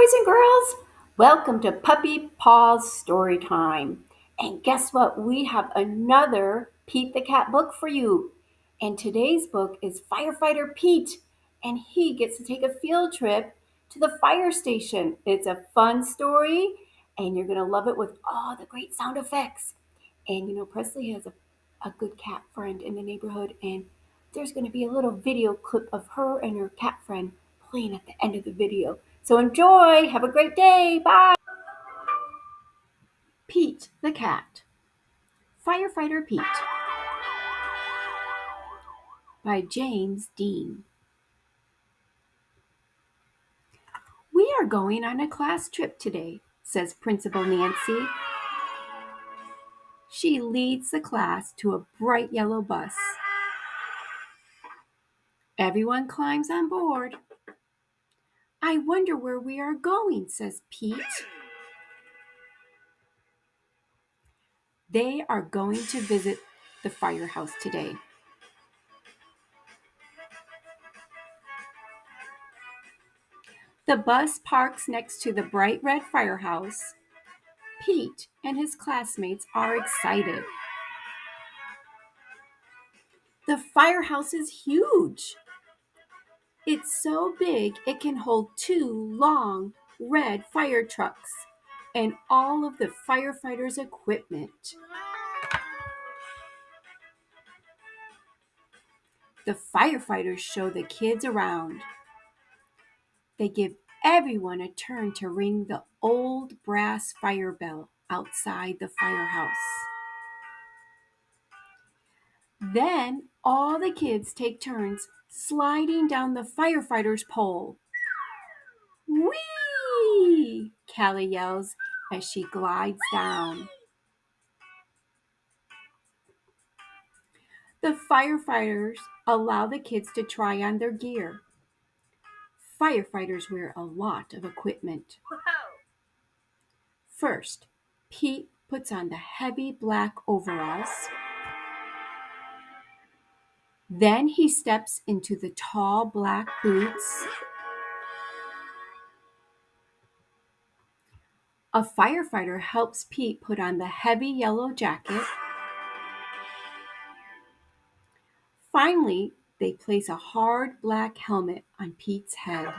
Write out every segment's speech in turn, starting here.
boys and girls. Welcome to Puppy Paws Storytime. And guess what? We have another Pete the Cat book for you. And today's book is Firefighter Pete, and he gets to take a field trip to the fire station. It's a fun story, and you're going to love it with all the great sound effects. And Presley has a good cat friend in the neighborhood, and there's going to be a little video clip of her and her cat friend playing at the end of the video. So enjoy. Have a great day. Bye. Pete the Cat. Firefighter Pete by James Dean. We are going on a class trip today, says Principal Nancy. She leads the class to a bright yellow bus. Everyone climbs on board. I wonder where we are going, says Pete. They are going to visit the firehouse today. The bus parks next to the bright red firehouse. Pete and his classmates are excited. The firehouse is huge. It's so big it can hold 2 long red fire trucks and all of the firefighters' equipment. The firefighters show the kids around. They give everyone a turn to ring the old brass fire bell outside the firehouse. Then all the kids take turns sliding down the firefighter's pole. Whee! Callie yells as she glides down. The firefighters allow the kids to try on their gear. Firefighters wear a lot of equipment. First, Pete puts on the heavy black overalls. Then he steps into the tall black boots. A firefighter helps Pete put on the heavy yellow jacket. Finally, they place a hard black helmet on Pete's head.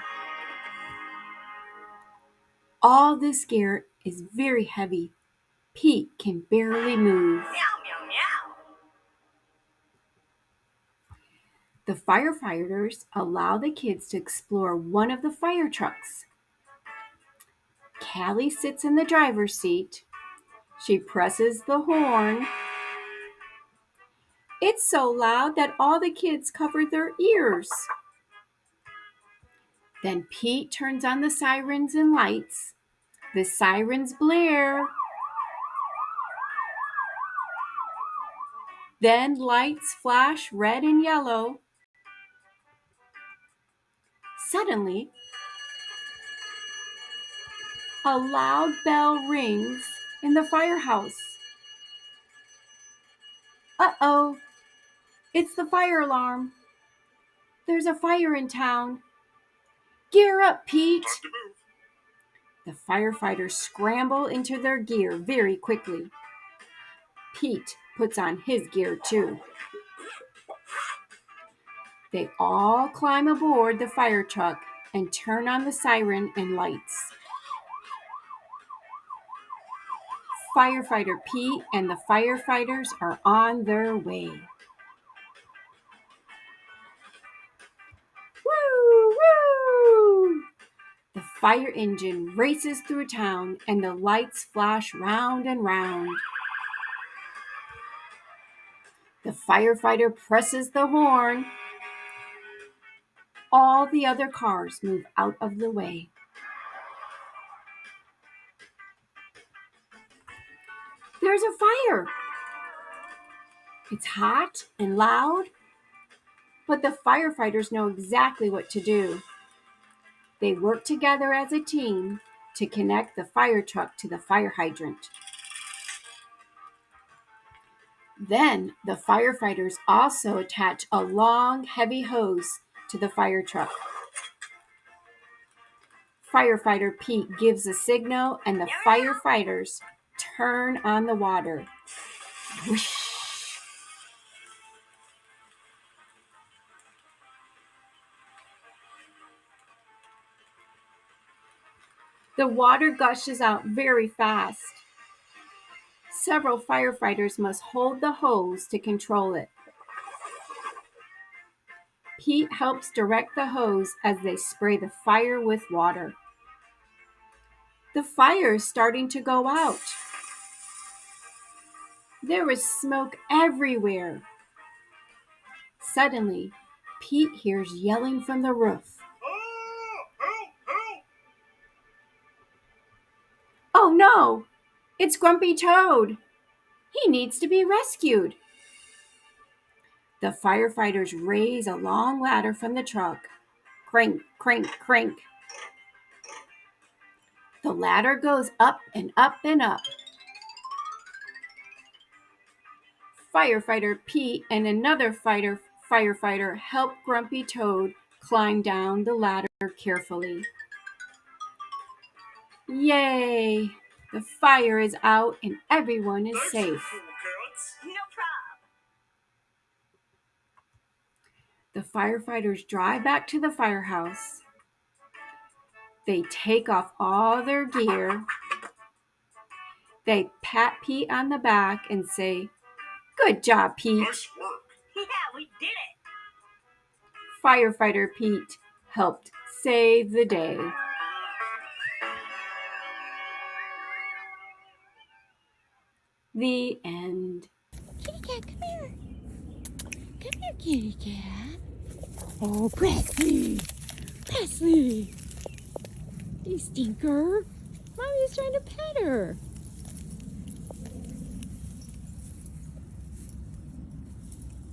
All this gear is very heavy. Pete can barely move. The firefighters allow the kids to explore one of the fire trucks. Callie sits in the driver's seat. She presses the horn. It's so loud that all the kids cover their ears. Then Pete turns on the sirens and lights. The sirens blare. Then lights flash red and yellow. Suddenly, a loud bell rings in the firehouse. Uh-oh, it's the fire alarm. There's a fire in town. Gear up, Pete. The firefighters scramble into their gear very quickly. Pete puts on his gear too. They all climb aboard the fire truck and turn on the siren and lights. Firefighter Pete and the firefighters are on their way. Woo! Woo! The fire engine races through town and the lights flash round and round. The firefighter presses the horn. All the other cars move out of the way. There's a fire. It's hot and loud, but the firefighters know exactly what to do. They work together as a team to connect the fire truck to the fire hydrant. Then the firefighters also attach a long, heavy hose to the fire truck. Firefighter Pete gives a signal and the firefighters turn on the water. Whoosh! The water gushes out very fast. Several firefighters must hold the hose to control it. Pete helps direct the hose as they spray the fire with water. The fire is starting to go out. There is smoke everywhere. Suddenly, Pete hears yelling from the roof. Oh no! It's Grumpy Toad! He needs to be rescued. The firefighters raise a long ladder from the truck. Crank, crank, crank. The ladder goes up and up and up. Firefighter Pete and another firefighter help Grumpy Toad climb down the ladder carefully. Yay! The fire is out and everyone is safe. No problem. The firefighters drive back to the firehouse. They take off all their gear. They pat Pete on the back and say, "Good job, Pete." Nice work. Yeah, we did it. Firefighter Pete helped save the day. The end. Kitty cat, come here. Come here, kitty cat. Oh, Presley. Presley. You stinker. Mommy's trying to pet her.